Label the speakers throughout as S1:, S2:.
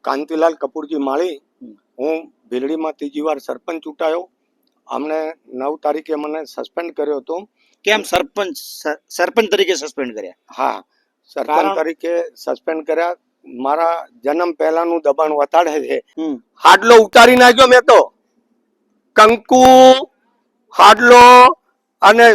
S1: કાંતિલાલ કપૂરજી માળી, હું ભીલડીમાં ત્રીજી વાર સરપંચ ચૂંટાયો. અમને 9 તારીખે મને સસ્પેન્ડ કર્યો હતો.
S2: કેમ સરપંચ તરીકે સસ્પેન્ડ કર્યા?
S1: હા, સરપંચ તરીકે સસ્પેન્ડ કર્યા. મારા જન્મ પહેલાનું દબાણ વતાડે છે. હાડલો ઉતારી નાખ્યો મેં તો. કંકુ, હાડલો અને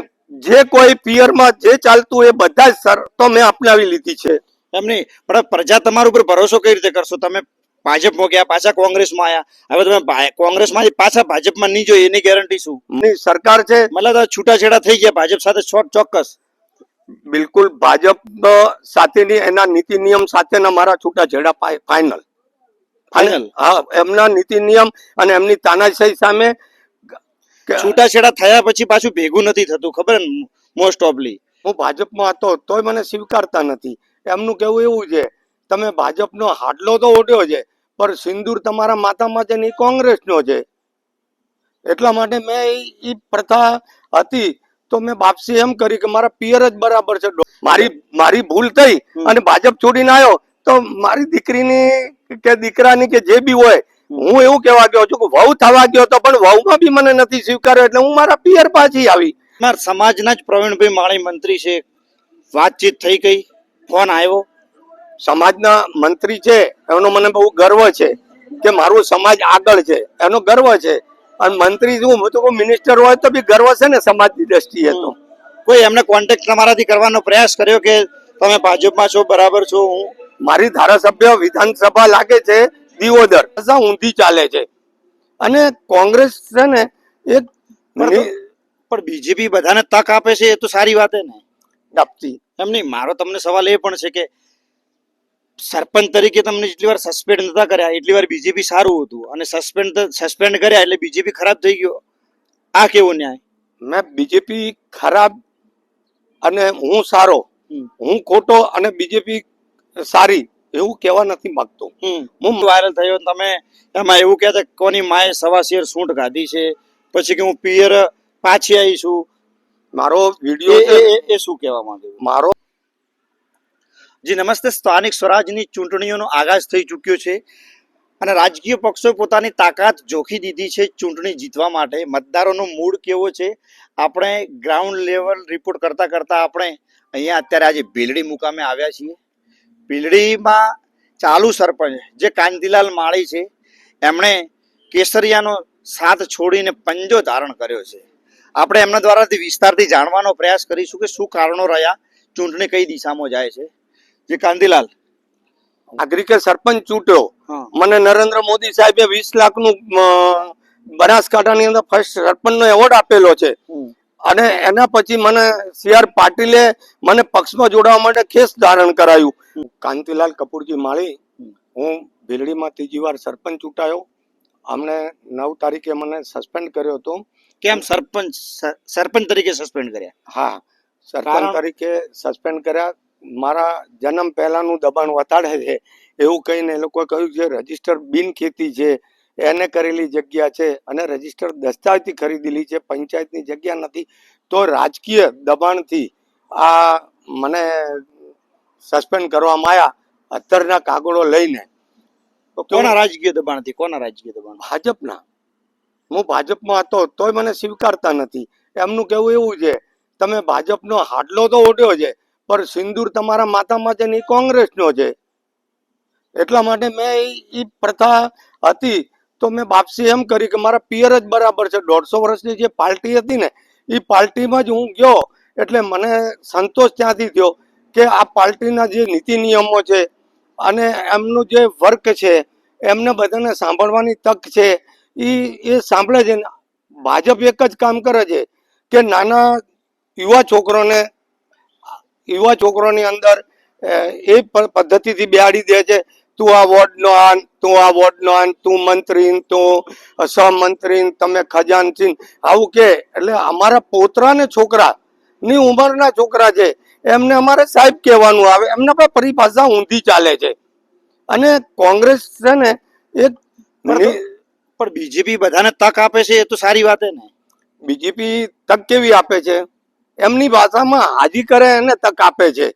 S1: જે કોઈ પિયરમાં જે ચાલતું એ બધા જ શરતો મેં અપનાવી લીધી છે.
S2: એમ નહીં, પણ પ્રજા તમારા ઉપર ભરોસો કઈ રીતે કરશો? તમે ભાજપમાં ગયા, પાછા કોંગ્રેસમાં આવ્યા, હવે તમે કોંગ્રેસમાં પાછા ભાજપમાં નહીં જોઈએ એની ગેરંટી શું?
S1: સરકાર છે
S2: મતલબ છૂટાછેડા થઈ ગયા ભાજપ સાથે ચોક્કસ?
S1: બિલકુલ ભાજપ સાથેની એના નીતિ નિયમ સાથેના મારા છૂટાછેડા ફાઇનલ. હા, એમના નીતિ નિયમ અને એમની તાનાશાહી સામે
S2: છૂટાછેડા થયા પછી પાછું ભેગું નથી થતું, ખબર ને? મોસ્ટ ઓફલી
S1: હું ભાજપમાં હતો તોય મને સ્વીકારતા નથી. એમનું કેવું એવું છે, તમે ભાજપનો હાડલો તો ઓઢ્યો છે પણ સિંદૂર તમારા માથામાં છે ને એ કોંગ્રેસનો છે. એટલા માટે મેં એ પ્રથા હતી તો મેં વાપસી એમ કરી કે મારા પિયર જ બરાબર છે. મારી ભૂલ થઈ અને ભાજપ છોડીને આવ્યો તો મારી દીકરીની કે દીકરાની કે જે બી હોય, હું એવું કહેવા ગયો છું કે વહુ થવા ગયો તો પણ વહુમાં બી મને નથી સ્વીકાર્યો એટલે હું મારા પિયર પાછી આવી.
S2: મારા સમાજના જ પ્રવીણભાઈ માળી મંત્રી છે, વાતચીત થઈ ગઈ, ફોન આવ્યો?
S1: સમાજના મંત્રી છે એનો મને બહુ ગર્વ છે કે મારું સમાજ આગળ છે, એનો ગર્વ છે. અને મંત્રી શું તો મિનિસ્ટર હોય તો બી ગર્વ છે ને સમાજની દ્રષ્ટિએ. તો
S2: કોઈ એમને કોન્ટેક્ટ તમારાથી કરવાનો પ્રયાસ કર્યો કે તમે ભાજપમાં છો, બરાબર છો?
S1: મારી ધારાસભ્ય વિધાનસભા લાગે છે દિયોદર, ઊંધી ચાલે છે અને કોંગ્રેસ છે ને એક
S2: પણ બીજેપી બધાને તક આપે છે એ તો સારી વાત ને.
S1: આપતી
S2: એમ નહીં, મારો તમને સવાલ એ પણ છે કે સરપંચ તરીકે તમને જેટલી વાર સસ્પેન્ડ નતા કર્યા એટલી વાર બીજેપી સારું હતું અને સસ્પેન્ડ કર્યા એટલે બીજેપી ખરાબ થઈ ગયો. આ કેવો ન્યાય? મેં
S1: બીજેપી ખરાબ અને હું સારો, હું ખોટો અને બીજેપી સારી એવું કહેવા નથી માંગતો.
S2: હું વાયરલ થયો, તમે એમાં એવું કહેતા કોની માએ 1.25 શેર સૂંઠ ખાધી છે, પછી કે હું પિયર પાછી આવી છું.
S1: મારો વિડીયો
S2: એ શું કહેવા માંગે?
S1: મારો
S2: જી નમસ્તે. સ્થાનિક સ્વરાજની ચૂંટણીઓનો આગાજ થઈ ચૂક્યો છે અને રાજકીય પક્ષોએ પોતાની તાકાત જોખી દીધી છે ચૂંટણી જીતવા માટે. મતદારોનો મૂડ કેવો છે આપણે ગ્રાઉન્ડ લેવલ રિપોર્ટ કરતા કરતા આપણે અહીંયા અત્યારે આજે ભીલડી મુકામે આવ્યા છીએ. ભીલડીમાં ચાલુ સરપંચ જે કાંતિલાલ માળી છે, એમણે કેસરિયાનો સાથ છોડીને પંજો ધારણ કર્યો છે. આપણે એમના દ્વારાથી વિસ્તારથી જાણવાનો પ્રયાસ કરીશું કે શું કારણો રહ્યા, ચૂંટણી કઈ દિશામાં જાય છે. જે કાંતિલાલ,
S1: નાગરિકે સરપંચ ચૂંટ્યો, મને નરેન્દ્ર મોદી સાહેબે 20 લાખનું બનાસકાંઠાની અંદર ફર્સ્ટ સરપંચનો એવોર્ડ આપેલો છે અને એના પછી મને CR પાટીલે મને પક્ષમાં જોડાવા માટે ખેસ ધારણ કરાયું. કાંતિલાલ કપૂરજી માળી, હું ભીલડીમાં ત્રીજી વાર સરપંચ ચૂંટાયો. અમને 9 તારીખે મને સસ્પેન્ડ કર્યો હતો.
S2: કેમ સરપંચ તરીકે સસ્પેન્ડ કર્યા?
S1: હા, સરપંચ તરીકે સસ્પેન્ડ કર્યા. મારા જન્મ પહેલાનું દબાણ વતાડે છે એવું કહીને એ લોકોએ કહ્યું છે રજીસ્ટર બિનખેતી છે, એને કરેલી જગ્યા છે અને રજીસ્ટર દસ્તાવેજથી ખરીદેલી છે, પંચાયતની જગ્યા નથી. તો રાજકીય દબાણથી આ મને સસ્પેન્ડ કરવામાં આવ્યા, અત્તરના કાગળો લઈને.
S2: કોના રાજકીય દબાણથી? કોના રાજકીય દબાણ?
S1: ભાજપના. હું ભાજપમાં હતો તોય મને સ્વીકારતા નથી. એમનું કેવું એવું છે, તમે ભાજપનો હાડલો તો ઓઢ્યો છે પણ સિંદૂર તમારા માથામાં છે ને એ કોંગ્રેસનો છે. એટલા માટે મેં એ પ્રથા હતી તો મેં વાપસી એમ કરી કે મારા પિયર જ બરાબર છે. 150 વર્ષની જે પાર્ટી હતી ને એ પાર્ટીમાં જ હું ગયો એટલે મને સંતોષ ત્યાંથી થયો કે આ પાર્ટીના જે નીતિ નિયમો છે અને એમનું જે વર્ક છે એમને બધાને સાંભળવાની તક છે, એ સાંભળે છે. ભાજપ એક જ કામ કરે છે કે નાના યુવા છોકરોની અંદર એ પદ્ધતિથી બેહાડી દે છે. તું આ વોર્ડનો આન, તું આ વોર્ડનો આન, તું મંત્રી, તું સહમંત્રી, તમે ખજાનચી, આવું કે. એટલે અમારા પોતરાને છોકરા ની ઉંમરના છોકરા છે એમને અમારે સાહેબ કહેવાનું આવે. એમના પર પરિભાષા ઊંધી ચાલે છે અને કોંગ્રેસ છે ને એક
S2: પણ બીજેપી બધાને તક આપે છે એ તો સારી વાત ને.
S1: બીજેપી તક કેવી આપે છે? એમની ભાષામાં હાજી કરે એને તક આપે છે,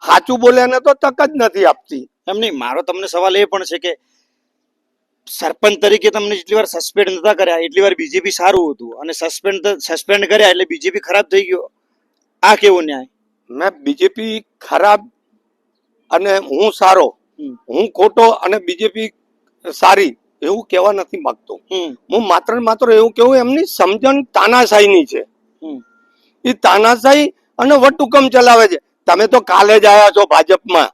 S1: સાચું બોલે એને તો તક જ નથી આપતી.
S2: એમ નહીં, મારો તમને સવાલ એ પણ છે કે સરપંચ તરીકે તમને જેટલી વાર સસ્પેન્ડ નતા કર્યા એટલી વાર બીજેપી સારું હતું, અને સસ્પેન્ડ કર્યા એટલે બીજેપી ખરાબ થઈ ગયો. આ કેવો ન્યાય?
S1: મેં બીજેપી ખરાબ અને હું સારો, હું ખોટો અને બીજેપી સારી એવું કહેવા નથી માંગતો. હું માત્ર ને માત્ર એવું કેવું એમની સમજણ તાનાશાહીની છે. એ તાનાશાહી અને વટહુકમ ચલાવે છે. તમે તો કાલે જ આવ્યા છો ભાજપમાં,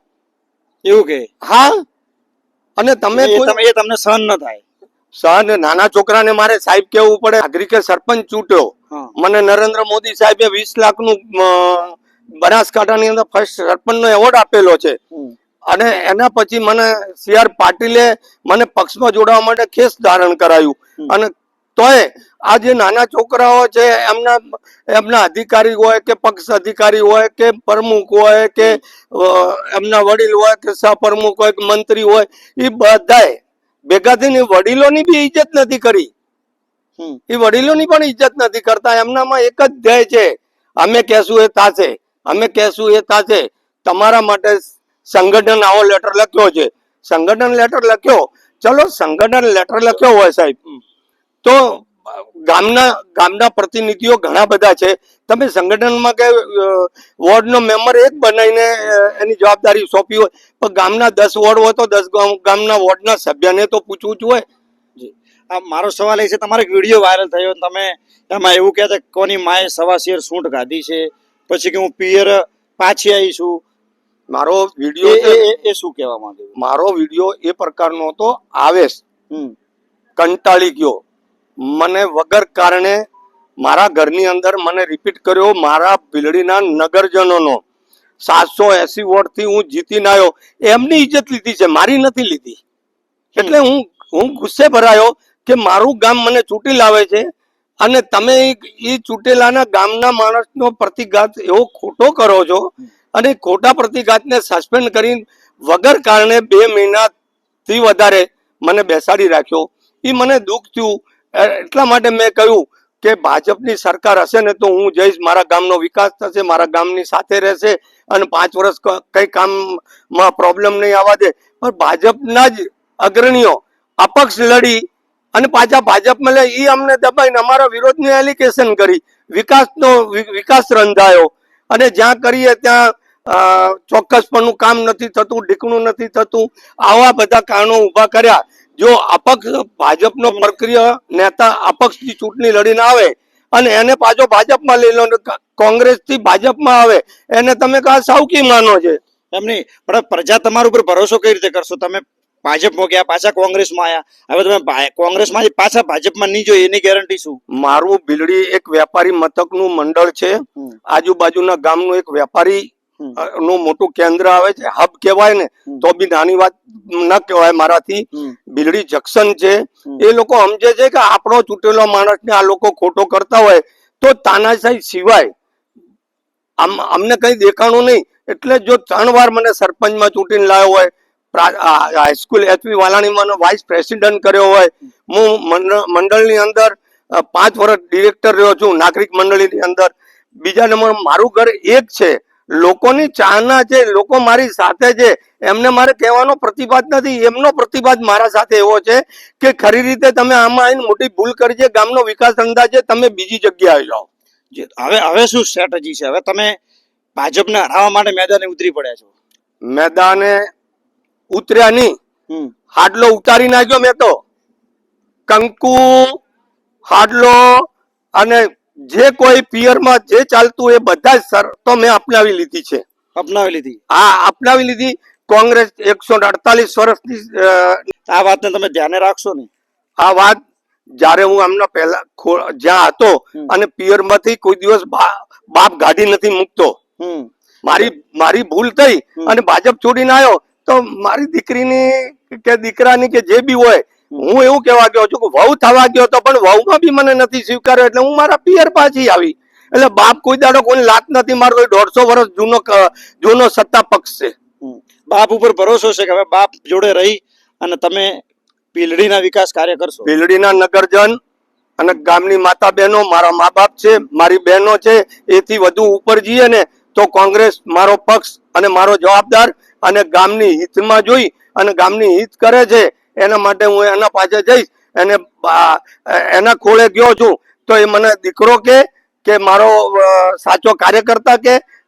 S2: એવું કે?
S1: હા. અને તમે
S2: એ તમને સહન ન થાય.
S1: સહન નાના છોકરાને મારે સાહેબ કેવું પડે? નાગરિકે સરપંચ ચૂંટ્યો, મને નરેન્દ્ર મોદી સાહેબે 20 લાખનું બનાસકાંઠાની અંદર ફર્સ્ટ સરપંચનો એવોર્ડ આપેલો છે. અને એના પછી મને CR પાટીલે મને પક્ષમાં જોડાવા માટે ખેસ ધારણ કરાયું. અને તોય આ જે નાના છોકરાઓ છે એમના અધિકારી હોય કે પક્ષ અધિકારી હોય કે પ્રમુખ હોય કે એમના વડીલ હોય કે સહપ્રમુખ હોય કે મંત્રી હોય, એ બધાએ ભેગા થઈને વડીલોની બી ઇજ્જત નથી કરી. એ વડીલોની પણ ઇજ્જત નથી કરતા. એમનામાં એક જ ધ્યેય છે, અમે કહેશું એ થાશે, અમે કહેશું એ થાશે. તમારા માટે સંગઠન આવો લેટર લખ્યો છે, સંગઠન લેટર લખ્યો, ચલો સંગઠન લેટર લખ્યો હોય સાહેબ, તો ગામના પ્રતિનિધિઓ ઘણા બધા છે. તમે સંગઠનમાં કે વોર્ડનો મેમ્બર એક બનાવીને એની જવાબદારી સોંપી હોય, પણ ગામના 10 વોર્ડ હોય તો 10 ગામના વોર્ડના સભ્યને તો પૂછવું જ હોય.
S2: આ મારો સવાલ એ છે, તમારો એક વિડીયો વાયરલ થયો, તમે એમાં એવું કહેતા કોની માએ 1.25 શેર સૂંઠ ગાધી છે, પછી કે હું પિયર પાછી આવી છું.
S1: મારો વિડીયો
S2: એ શું કહેવા માંગે?
S1: મારો વિડીયો એ પ્રકારનો હતો, આવેશ, કંટાળી ગયો. મને વગર કારણે મારા ઘરની અંદર મને રિપીટ કર્યો, મારા ભીલડીના નગરજનોનો 780 વોટથી હું જીતીને આવ્યો. એમની ઇજ્જત લીધી છે, મારી નથી લીધી. એટલે હું ગુસ્સે ભરાયો કે મારું ગામ મને ચૂંટી લાવે છે અને તમે એ ચૂંટેલાના ગામના માણસનો પ્રતિઘાત એવો ખોટો કરો છો, અને ખોટા પ્રતિઘાતને સસ્પેન્ડ કરી વગર કારણે 2 મહિનાથી વધારે મને બેસાડી રાખ્યો. એ મને દુઃખ થયું. એટલા માટે મેં કહ્યું કે ભાજપની સરકાર હશે ને તો હું જઈશ, મારા ગામનો વિકાસ થશે, મારા ગામની સાથે રહેશે અને 5 વર્ષ કઈ કામમાં પ્રોબ્લેમ નહીં આવવા દે. પણ ભાજપના જ અગ્રણીઓ અપક્ષ લડી અને પાછા ભાજપમાં લે, એ અમને દબાઈને અમારા વિરોધની એલિગેશન કરી, વિકાસ રંધાયો. અને જ્યાં કરીએ ત્યાં ચોક્કસપણું કામ નથી થતું, ઢીકણું નથી થતું, આવા બધા કારણો ઉભા કર્યા. જો અપક્ષ ભાજપનો પ્રક્રિયા નેતા અપક્ષની ચૂંટણી લડીને આવે અને એને પાછો ભાજપમાં લઈ લો, કોંગ્રેસથી ભાજપમાં આવે, એને તમે કહા સાવકી માનો છે.
S2: એમ નહીં, પણ પ્રજા તમારા ઉપર ભરોસો કઈ રીતે કરશો? તમે ભાજપમાં ગયા, પાછા કોંગ્રેસમાં આવ્યા, હવે તમે કોંગ્રેસમાં પાછા ભાજપમાં નહીં જોઈએ એની ગેરંટી શું? મારું ભીલડી એક વેપારી મથકનું મંડળ છે, આજુબાજુના ગામનું એક વેપારી નું મોટું કેન્દ્ર આવે છે, હબ કહેવાય ને તો બી નાની વાત ન કહેવાય મારાથી. ભીલડી જંકશન છે. એ લોકો સમજે છે કે આપણો ચૂંટેલો માણસને આ લોકો ખોટો કરતા હોય તો તાનાશાહી સિવાય અમને કઈ દેખાણું નહીં. એટલે જો 3 વાર મને સરપંચમાં ચૂંટીને લાવ્યો હોય, હાઈસ્કૂલ HP વાલાણી મને વાઇસ પ્રેસિડેન્ટ કર્યો હોય, હું મંડળની અંદર 5 વર્ષ ડિરેક્ટર રહ્યો છું નાગરિક મંડળીની અંદર. બીજા નંબર મારું ઘર એક છે, લોકોની ચાહના છે, લોકો મારી સાથે છે, એમને મારે કહેવાનો પ્રતિભાત નથી. એમનો પ્રતિભાત મારા સાથે એવો છે કે ખરી રીતે તમે આમાં આવીને મોટી ભૂલ કરી છે, ગામનો વિકાસ અંદાજે તમે બીજી જગ્યાએ જાઓ. હવે શું સ્ટ્રેટેજી છે? હવે તમે ભાજપને હરાવવા માટે મેદાને ઉતરી પડ્યા છો?
S1: મેદાને ઉતર્યા નહીં, હાડલો ઉતારી નાખ્યો મેં તો. કંકુ, હાડલો અને જે કોઈ પિયરમાં જે ચાલતું એ બધા જ શરતો મેં અપનાવી લીધી છે.
S2: અપનાવી લીધી? હા,
S1: અપનાવી લીધી. કોંગ્રેસ 148 વર્ષની
S2: આ વાતને તમે ધ્યાને રાખશો ને?
S1: આ વાત જયારે હું એમના પહેલા જ્યાં હતો અને પિયરમાંથી કોઈ દિવસ બાપ ગાડી નથી મૂકતો. મારી ભૂલ થઈ અને ભાજપ છોડીને આવ્યો તો મારી દીકરીની કે દીકરાની કે જે બી હોય, હું એવું કહેવા ગયો છું કે વહુ થવા ગયો તો પણ વહુમાં બી મને નથી સ્વીકાર્યો, એટલે હું મારા પિયર પાછી આવી. એટલે બાપ કોઈ દાડો કોઈ લાત નથી મારતો. 150 વર્ષ જૂનો સત્તા પક્ષ છે.
S2: બાપ ઉપર ભરોસો છે કે હવે બાપ જોડે રહી અને તમે ભીલડીના વિકાસ કાર્ય કરશો? ભીલડીના
S1: નગરજન અને ગામની માતા બહેનો મારા મા બાપ છે, મારી બહેનો છે, એથી વધુ ઉપર જઈએ ને તો કોંગ્રેસ મારો પક્ષ અને મારો જવાબદાર અને ગામની હિતમાં જોઈ અને ગામની હિત કરે છે એના માટે હું એના પાછળ જઈશ. અને એના ખોળે ગયો છું તો એ મને દીકરો કે મારો સાચો કાર્યકર્તા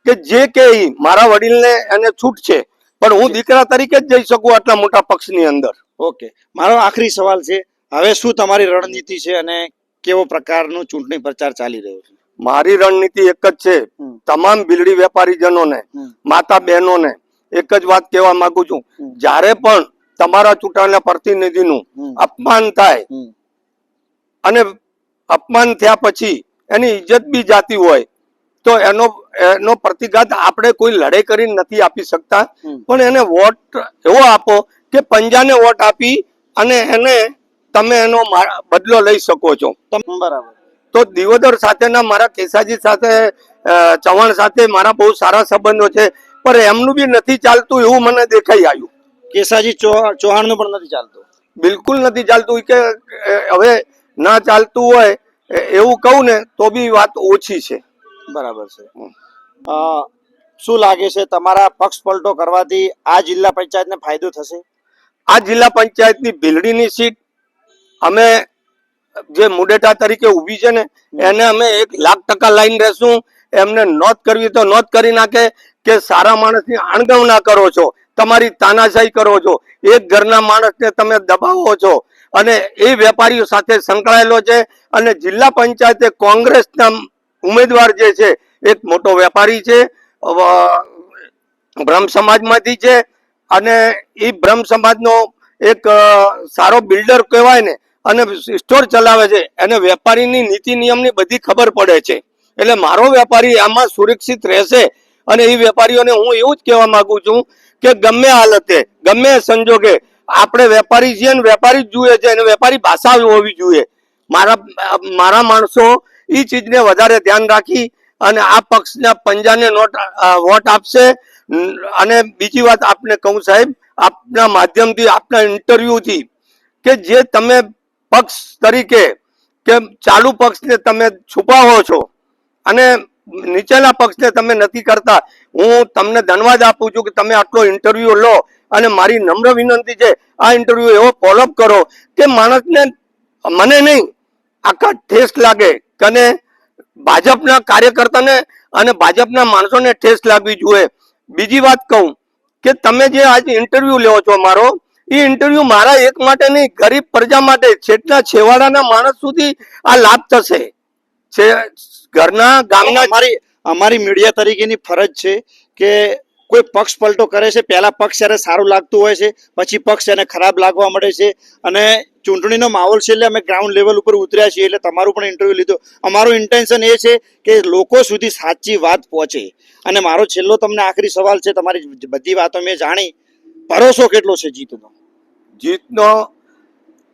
S1: કે જે કે ઈ મારા વડીલને એને છૂટ છે, પણ હું દીકરા તરીકે જ જઈ શકું આટલા મોટા પક્ષની અંદર.
S2: ઓકે, મારો આખરી સવાલ છે, હવે શું તમારી રણનીતિ છે અને કેવો પ્રકારનો ચૂંટણી પ્રચાર ચાલી રહ્યો છે?
S1: મારી રણનીતિ એક જ છે. તમામ બિલડી વેપારીજનોને, માતા બહેનોને એક જ વાત કહેવા માંગુ છું, જ્યારે પણ તમારા ચૂંટાયેલા પ્રતિનિધિનું અપમાન થાય અને અપમાન થયા પછી એની ઇજ્જત બી જાતી હોય તો એનો પ્રતિઘાત આપણે કોઈ લડાઈ કરીને નથી આપી શકતા, પણ એને વોટ એવો આપો કે પંજાને વોટ આપી અને એને તમે એનો બદલો લઈ શકો છો.
S2: બરાબર.
S1: તો દિયોદર સાથેના મારા કેસાજી સાથે, ચૌહાણ સાથે મારા બહુ સારા સંબંધો છે, પણ એમનું બી નથી ચાલતું એવું મને દેખાઈ આવ્યું.
S2: કેસાજી ચૌહાણનું પણ નથી ચાલતું?
S1: બિલકુલ નથી ચાલતું. કે હવે ના ચાલતું હોય એવું કહું ને તો બી વાત ઓછી છે.
S2: બરાબર છે. શું લાગે છે, તમારા પક્ષ પલટો કરવાથી આ જિલ્લા પંચાયતને ફાયદો થશે?
S1: આ જિલ્લા પંચાયતની ભીલડીની સીટ અમે જે મુડેટા તરીકે ઊભી છે ને એને અમે 1,00,000% લાઈન રહેશું. એમને નોંધ કરવી તો નોંધ કરી નાખે કે સારા માણસની અણગણના કરો છો, તમારી તાનાશાહી કરો છો, એક ઘરના માણસને તમે દબાવો છો અને એ વેપારીઓ સાથે સંકળાયેલો છે. અને જિલ્લા પંચાયતે કોંગ્રેસના ઉમેદવાર જે છે એક મોટો વેપારી છે, બ્રહ્મ સમાજમાંથી છે અને એ બ્રહ્મ સમાજનો એક સારો બિલ્ડર કહેવાય ને અને સ્ટોર ચલાવે છે. એને વેપારીની નીતિ નિયમની બધી ખબર પડે છે. એટલે મારો વેપારી આમાં સુરક્ષિત રહેશે. અને એ વેપારીઓને હું એવું જ કહેવા માંગુ છું કે ગમે હાલતે ગમે સંજોગે આપણે વેપારી છીએ ને વેપારી જ જોઈએ છે અને વેપારી ભાષા હોવી જોઈએ. મારા માણસો એ ચીજને વધારે ધ્યાન રાખી અને આ પક્ષના પંજાને વોટ આપશે. અને બીજી વાત આપને કહું સાહેબ, આપના માધ્યમથી, આપના ઇન્ટરવ્યુથી, કે જે તમે પક્ષ તરીકે કે ચાલુ પક્ષને તમે છુપાવો છો અને નીચેના પક્ષને તમે નથી કરતા, હું તમને ધન્યવાદ આપું છું કે તમે આટલો ઇન્ટરવ્યુ લો. અને મારી નમ્ર વિનંતી છે, આ ઇન્ટરવ્યુ એવો ફોલોઅપ કરો કે માણસને, મને નહીં, આખા ઠેસ લાગે અને ભાજપના કાર્યકર્તાને અને ભાજપના માણસોને ઠેસ લાગવી જોઈએ. બીજી વાત કહું કે તમે જે આજે ઇન્ટરવ્યુ લેવો છો મારો, એ ઇન્ટરવ્યુ મારા એક માટે નહીં, ગરીબ પ્રજા માટે, છેટના છેવાડાના માણસ સુધી આ લાભ થશે. ઘરના ગામના
S2: અમારી મીડિયા તરીકેની ફરજ છે કે કોઈ પક્ષ પલટો કરે છે, પહેલા પક્ષ જ્યારે સારું લાગતું હોય છે પછી પક્ષ એને ખરાબ લાગવા મળે છે અને ચૂંટણીનો માહોલ છે એટલે અમે ગ્રાઉન્ડ લેવલ ઉપર ઉતર્યા છીએ. એટલે તમારું પણ ઇન્ટરવ્યુ લીધું. અમારું ઇન્ટેન્શન એ છે કે લોકો સુધી સાચી વાત પહોંચે. અને મારો છેલ્લો તમને આખરી સવાલ છે, તમારી બધી વાતો મેં જાણી, ભરોસો કેટલો છે જીતનો?
S1: જીતનો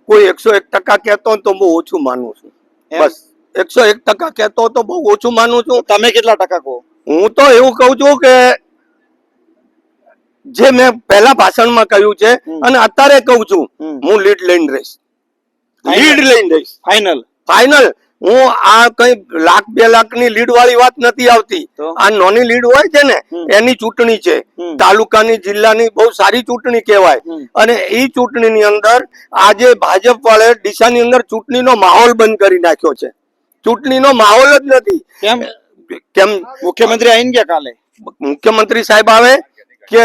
S1: કોઈ 101% કહેતો તો બહુ ઓછું માનું છું. બસ 101% કહેતો તો બહુ ઓછું માનું છું.
S2: તમે કેટલા ટકા કહો?
S1: હું તો એવું કહું છું કે જે મેં પહેલા ભાષણમાં કહ્યું છે અને અત્યારે કહું છું, હું લીડ લઈને રહીશ. ફાઇનલ. હું આ કઈ 1,00,000-2 લાખની લીડ વાળી વાત નથી આવતી. આ નાની લીડ હોય છે ને એની ચૂંટણી છે. તાલુકાની, જિલ્લાની બહુ સારી ચૂંટણી કહેવાય. અને એ ચૂંટણીની અંદર આજે ભાજપ વાળે ડીસાની અંદર ચૂંટણીનો માહોલ બંધ કરી નાખ્યો છે. ચૂંટણીનો માહોલ જ નથી. કેમ?
S2: મુખ્યમંત્રી આવીને ગયા કાલે?
S1: મુખ્યમંત્રી સાહેબ આવે કે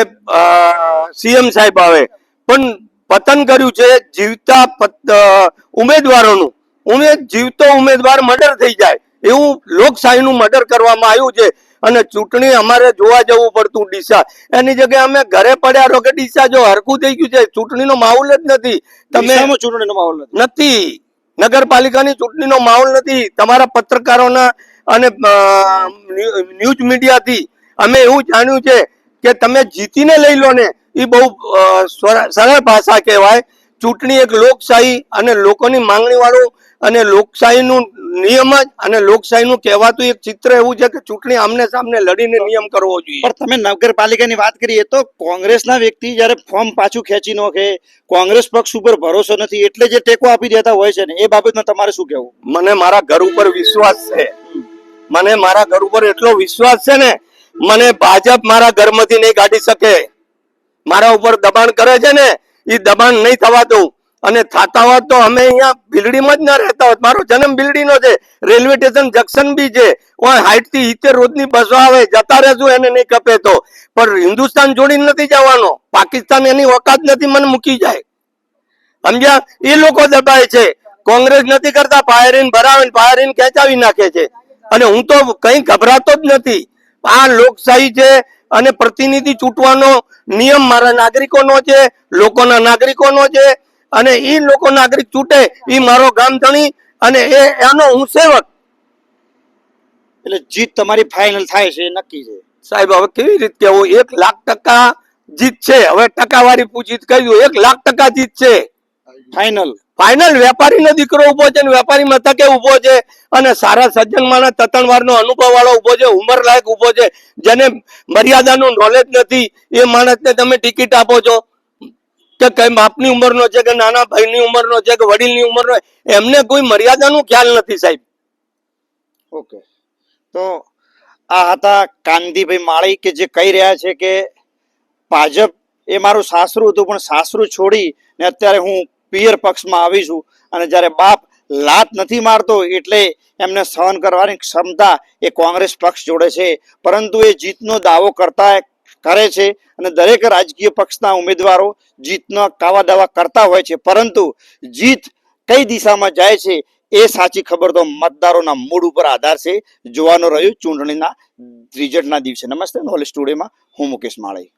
S1: સીએમ સાહેબ આવે, પણ પતન કર્યું છે જીવતા ઉમેદવારોનું. જીવતો ઉમેદવાર મર્ડર થઈ જાય એવું લોકશાહીનું મર્ડર કરવામાં આવ્યું છે. અને ચૂંટણી અમારે જોવા જવું પડતું ડીસા, એની જગ્યાએ અમે ઘરે પડ્યા રહો કે ડીસા જો હરખું થઈ ગયું છે. ચૂંટણીનો માહોલ જ નથી. તમે
S2: ચૂંટણીનો માહોલ
S1: નથી, નગરપાલિકાની ચૂંટણીનો માહોલ નથી. તમારા પત્રકારોના અને ન્યૂઝ મીડિયાથી અમે એવું જાણ્યું છે કે તમે જીતીને લઈ લો ને, એ બહુ સરળ ભાષા કહેવાય. ચૂંટણી એક લોકશાહી અને લોકોની માંગણી વાળું અને લોકશાહીનું નિયમ જ અને લોકશાહીનું કહેવાતું એક ચિત્ર એવું છે કે ચૂંટણી આમને સામને લડીને નિયમ કરવો જોઈએ.
S2: પણ તમે નગરપાલિકાની વાત કરી, એ તો કોંગ્રેસના વ્યક્તિ જ્યારે ફોર્મ પાછું ખેંચી નાખે, કોંગ્રેસ પક્ષ ઉપર ભરોસો નથી એટલે જે ટેકો આપી દેતા હોય છે ને, એ બાબતમાં તમારે શું કહેવું?
S1: મને મારા ઘર ઉપર વિશ્વાસ છે. મને મારા ઘર ઉપર એટલો વિશ્વાસ છે ને, મને ભાજપ મારા ઘરમાંથી નહીં કાઢી શકે. મારા ઉપર દબાણ કરે છે ને એ દબાણ નહીં થવા દઉં. અને થતા હોત તો અમે અહીંયા બિલ્ડીમાં જ ના રહેતા હોત. મારો જન્મ બિલ્ડીનો છે, રેલવે સ્ટેશન જંકશન બી છે. 60 થી 70 રોજની બસો આવે, જતા રહેશું એને નહીં કપે તો. પણ હિન્દુસ્તાન છોડીને નથી જવાનો. પાકિસ્તાન એની ઓકાત નથી મને મૂકી જાય. સમજ્યા? એ લોકો દબાય છે. કોંગ્રેસ નથી કરતા, ફાયરિંગ ભરાવે, ફાયરિંગ ખેંચાવી નાખે છે. અને હું તો કઈ ગભરાતો જ નથી. આ લોકશાહી છે અને પ્રતિનિધિ ચૂંટવાનો નિયમ મારા નાગરિકોનો છે, લોકોના નાગરિકોનો છે. અને એ લોકો નાગરિક ચૂંટે એ મારો ગામ ધણી અને એનો હું સેવક.
S2: એટલે જીત તમારી ફાઇનલ થાય છે એ નક્કી છે.
S1: સાહેબ હવે કેવી રીતે કેવું? 1,00,000% જીત છે. હવે ટકાવારી પૂછી કહ્યું 1,00,000% જીત છે.
S2: ફાઇનલ
S1: ફાઇનલ વેપારીનો દીકરો ઉભો છે, વેપારી મથકે ઉભો છે, અને સારા સજ્જન માણસ તતણવારનો અનુભવ વાળો ઉભો છે, ઉંમર લાયક ઉભો છે, જેને મર્યાદાનું નોલેજ નથી એ માણસને તમે ટિકિટ આપો છો કે કઈ બાપની ઉંમરનો છે કે નાના ભાઈની ઉંમરનો છે કે વડીલની ઉંમરનો, એમને કોઈ મર્યાદાનું ખ્યાલ નથી સાહેબ.
S2: ઓકે, તો આ હતા કાંતિભાઈ માળી કે જે કહી રહ્યા છે કે ભાજપ એ મારું સાસરું હતું, પણ સાસરું છોડી ને અત્યારે હું પિયર પક્ષમાં આવી છું. અને જ્યારે બાપ લાત નથી મારતો એટલે એમને સહન કરવાની ક્ષમતા એ કોંગ્રેસ પક્ષ જોડે છે. પરંતુ એ જીતનો દાવો કરે છે અને દરેક રાજકીય પક્ષના ઉમેદવારો જીતનો કાવા દાવા કરતા હોય છે, પરંતુ જીત કઈ દિશામાં જાય છે એ સાચી ખબર તો મતદારોના મૂડ ઉપર આધાર છે. જોવાનું રહ્યું ચૂંટણીના રિઝલ્ટના દિવસે. નમસ્તે, નોલેજ સ્ટુડિયોમાં હું મુકેશ માળી.